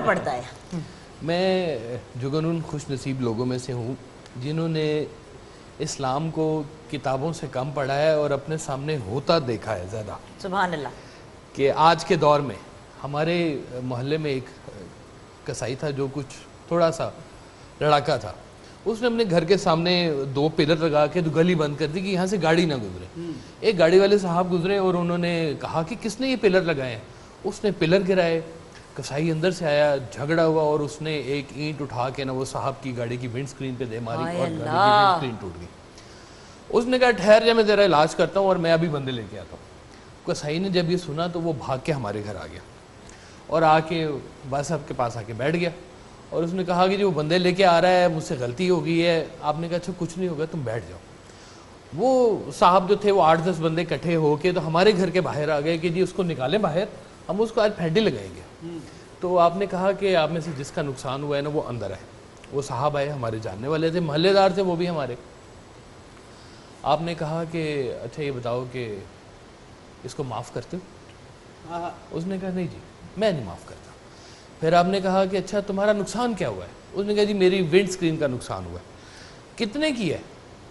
پڑتا ہے؟ میں جگنون خوش نصیب لوگوں میں سے ہوں جنہوں نے اسلام کو کتابوں سے کم پڑھا ہے اور اپنے سامنے ہوتا دیکھا ہے زیادہ. سبحان اللہ. کہ آج کے دور میں ہمارے محلے میں ایک کسائی تھا جو کچھ تھوڑا سا لڑاکا تھا. اس نے اپنے گھر کے سامنے 2 پلر لگا کے گلی بند کر دی کہ یہاں سے گاڑی نہ گزرے. ایک گاڑی والے صاحب گزرے اور انہوں نے کہا کہ کس نے یہ پلر لگائے ہیں. اس نے پلر گرائے. کسائی اندر سے آیا, جھگڑا ہوا اور اس نے ایک اینٹ اٹھا کے وہ صاحب کی گاڑی کی ونڈ سکرین پہ دے ماری اور گاڑی کی ونڈ سکرین ٹوٹ گئی. اس نے کہا ٹھہر جا, میں تیرا علاج کرتا ہوں اور میں ابھی بندے لے کے آتا ہوں. کسائی نے جب یہ سنا تو وہ بھاگ کے ہمارے گھر آ گیا اور آ کے بس صاحب کے پاس آ کے بیٹھ گیا اور اس نے کہا کہ جو بندے لے کے آ رہا ہے مجھ سے غلطی ہو گئی ہے. آپ نے کہا اچھا کچھ نہیں ہوگا, تم بیٹھ جاؤ. وہ صاحب جو تھے وہ 8-10 بندے اکٹھے ہو کے تو ہمارے گھر کے باہر آ گئے کہ جی اس کو نکالیں باہر, ہم اس کو آج پھینڈے لگائیں گے. تو آپ نے کہا کہ آپ میں سے جس کا نقصان ہوا ہے نا وہ اندر ہے. وہ صاحب آئے, ہمارے جاننے والے تھے, محلے دار تھے وہ بھی ہمارے. آپ نے کہا کہ اچھا یہ بتاؤ کہ اس کو معاف کرتے ہو؟ اس نے کہا نہیں جی میں نہیں معاف کرتا. پھر آپ نے کہا کہ اچھا تمہارا نقصان کیا ہوا ہے؟ اس نے کہا جی میری ونڈ سکرین کا نقصان ہوا ہے. کتنے کی ہے؟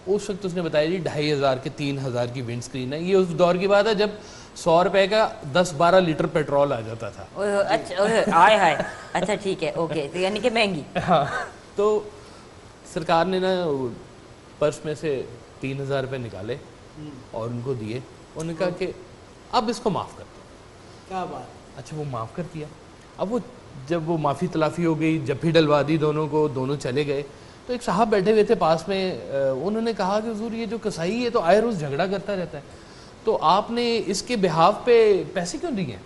اس وقت اس نے بتایا جی 2500 کے 3000 کی ونڈ سکرین ہے. یہ اس دور کی بات ہے جب 100 روپے کا 10-12 لیٹر پیٹرول آ جاتا تھا. اچھا ٹھیک ہے, اوکے, یعنی کہ مہنگی. ہاں, تو سرکار نے نا پرس میں سے 3000 روپے نکالے اور ان کو دیے. انہوں نے کہا کہ اب اس کو معاف کر دو. کیا بات. اچھا وہ معاف کر دیا. اب وہ جب وہ معافی تلافی ہو گئی, جب بھی ڈلوا دی دونوں کو, دونوں چلے گئے تو ایک صاحب بیٹھے ہوئے تھے پاس میں. انہوں نے کہا کہ حضور یہ جو کسائی ہے تو آئے روز جھگڑا کرتا رہتا ہے, تو آپ نے اس کے بہاف پہ پیسے کیوں دیے ہیں؟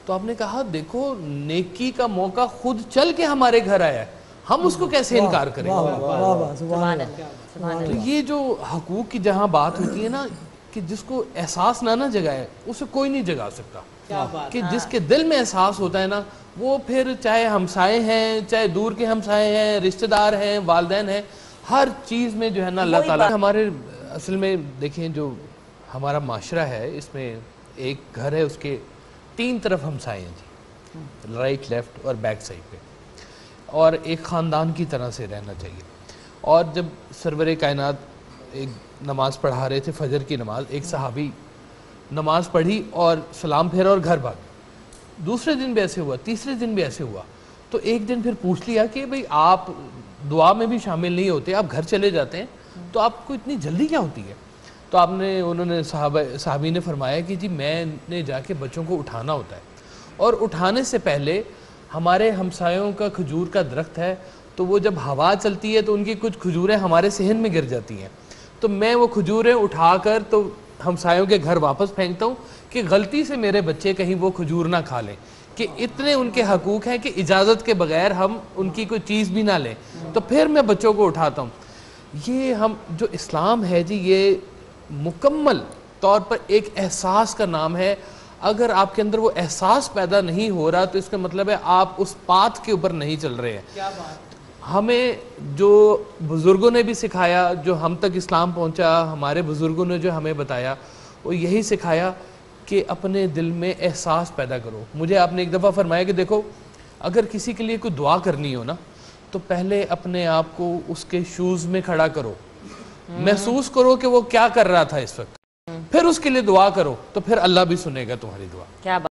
تو آپ نے کہا دیکھو نیکی کا موقع خود چل کے ہمارے گھر آیا ہے, ہم اس کو کیسے انکار کریں. تو یہ جو حقوق کی جہاں بات ہوتی ہے نا کہ جس کو احساس نہ جگائے اسے کوئی نہیں جگا سکتا. کہ جس کے دل میں احساس ہوتا ہے نا وہ پھر چاہے ہمسائے ہیں, چاہے دور کے ہمسائے ہیں, رشتہ دار ہیں, والدین ہیں, ہر چیز میں جو ہے نا اللہ تعالیٰ. ہمارے اصل میں دیکھیں جو ہمارا معاشرہ ہے اس میں ایک گھر ہے, اس کے 3 طرف ہمسائے ہیں جی, رائٹ لیفٹ اور بیک سائڈ پہ, اور ایک خاندان کی طرح سے رہنا چاہیے. اور جب سرور کائنات ایک نماز پڑھا رہے تھے فجر کی نماز, ایک صحابی نماز پڑھی اور سلام پھیرا اور گھر بھاگ. دوسرے دن بھی ایسے ہوا, تیسرے دن بھی ایسے ہوا. تو ایک دن پھر پوچھ لیا کہ بھئی آپ دعا میں بھی شامل نہیں ہوتے, آپ گھر چلے جاتے ہیں, تو آپ کو اتنی جلدی کیا ہوتی ہے؟ تو انہوں نے صحابی نے فرمایا کہ جی میں نے جا کے بچوں کو اٹھانا ہوتا ہے, اور اٹھانے سے پہلے ہمارے ہمسایوں کا کھجور کا درخت ہے, تو وہ جب ہوا چلتی ہے تو ان کی کچھ کھجوریں ہمارے صحن میں گر جاتی ہیں, تو میں وہ کھجوریں اٹھا کر تو ہمسایوں کے گھر واپس پھینکتا ہوں کہ غلطی سے میرے بچے کہیں وہ کھجور نہ کھا لیں, کہ اتنے ان کے حقوق ہیں کہ اجازت کے بغیر ہم ان کی کوئی چیز بھی نہ لیں, تو پھر میں بچوں کو اٹھاتا ہوں. یہ ہم جو اسلام ہے جی یہ مکمل طور پر ایک احساس کا نام ہے. اگر آپ کے اندر وہ احساس پیدا نہیں ہو رہا تو اس کا مطلب ہے آپ اس پاتھ کے اوپر نہیں چل رہے ہیں. کیا بات. ہمیں جو بزرگوں نے بھی سکھایا, جو ہم تک اسلام پہنچا, ہمارے بزرگوں نے جو ہمیں بتایا وہ یہی سکھایا کہ اپنے دل میں احساس پیدا کرو. مجھے آپ نے ایک دفعہ فرمایا کہ دیکھو اگر کسی کے لیے کوئی دعا کرنی ہو نا تو پہلے اپنے آپ کو اس کے شوز میں کھڑا کرو, محسوس کرو کہ وہ کیا کر رہا تھا اس وقت, پھر اس کے لیے دعا کرو, تو پھر اللہ بھی سنے گا تمہاری دعا.